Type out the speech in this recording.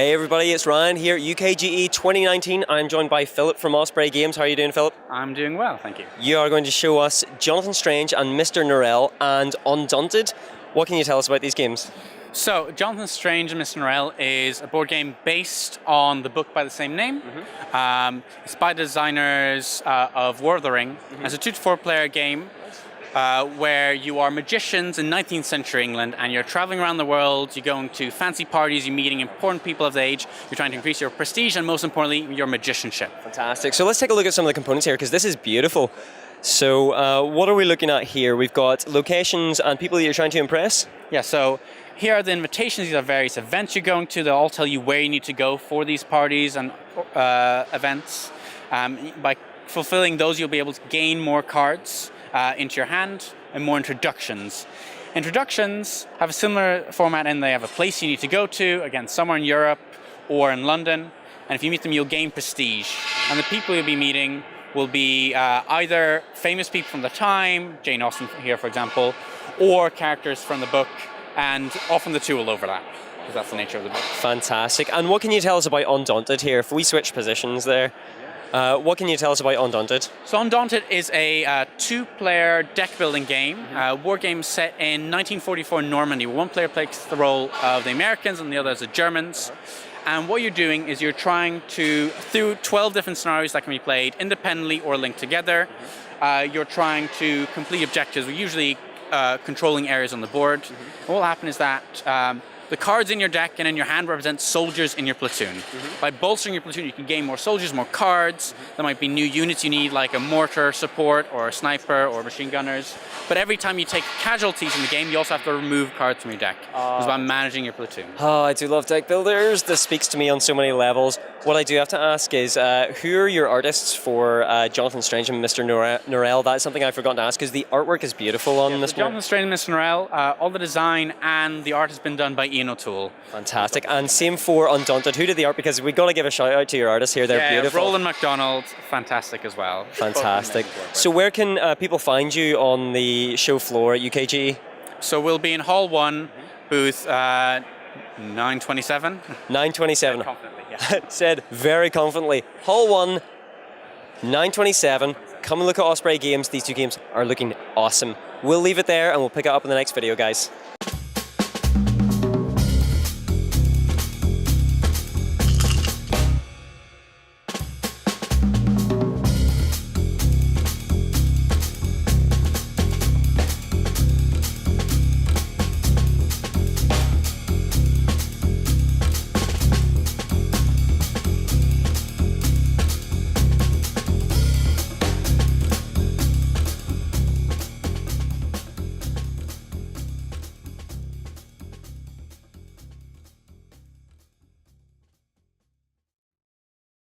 Hey everybody, it's Ryan here at UKGE 2019. I'm joined by Philip from Osprey Games. How are you doing, Philip? I'm doing well, thank you. You are going to show us Jonathan Strange and Mr. Norrell and Undaunted. What can you tell us about these games? So, Jonathan Strange and Mr. Norrell is a board game based on the book by the same name. It's by designers of War of the Ring. It's a 2 to 4 player game where you are magicians in 19th century England and you're traveling around the world, you're going to fancy parties, you're meeting important people of the age, you're trying to increase your prestige and most importantly, your magicianship. Fantastic. So let's take a look at some of the components here because this is beautiful. So what are we looking at here? We've got locations and people that you're trying to impress. Yeah, so here are the invitations. These are various events you're going to. They'll all tell you where you need to go for these parties and events. By fulfilling those, you'll be able to gain more cards into your hand and more introductions. Introductions have a similar format in they have a place you need to go to, again, somewhere in Europe or in London. And if you meet them, you'll gain prestige. And the people you'll be meeting will be either famous people from the time, Jane Austen here, for example, or characters from the book. And often the two will overlap, because that's the nature of the book. Fantastic. And what can you tell us about Undaunted here? If we switch positions there, what can you tell us about Undaunted? So Undaunted is a 2-player deck-building game, war game set in 1944 Normandy, where one player plays the role of the Americans and the other is the Germans. And what you're doing is you're trying to, through 12 different scenarios that can be played independently or linked together, you're trying to complete objectives. We're usually controlling areas on the board. What will happen is that the cards in your deck and in your hand represent soldiers in your platoon. By bolstering your platoon, you can gain more soldiers, more cards. There might be new units you need, like a mortar support or a sniper or machine gunners. But every time you take casualties in the game, you also have to remove cards from your deck. It's about managing your platoon. Oh, I do love deck builders. This speaks to me on so many levels. What I do have to ask is, who are your artists for Jonathan Strange and Mr. Norrell? That's something I've forgotten to ask, because the artwork is beautiful on this one. Jonathan Strange and Mr. Norrell, all the design and the art has been done by Ian O'Toole. Fantastic. And same for Undaunted. Who did the art? Because we've got to give a shout out to your artists here. They're beautiful. Roland MacDonald, fantastic as well. Fantastic. So where can people find you on the show floor at UKGE? So we'll be in Hall 1, booth 927. 927. Confidently, yeah. Said very confidently. Hall 1, 927. Come and look at Osprey Games. These two games are looking awesome. We'll leave it there and we'll pick it up in the next video, guys.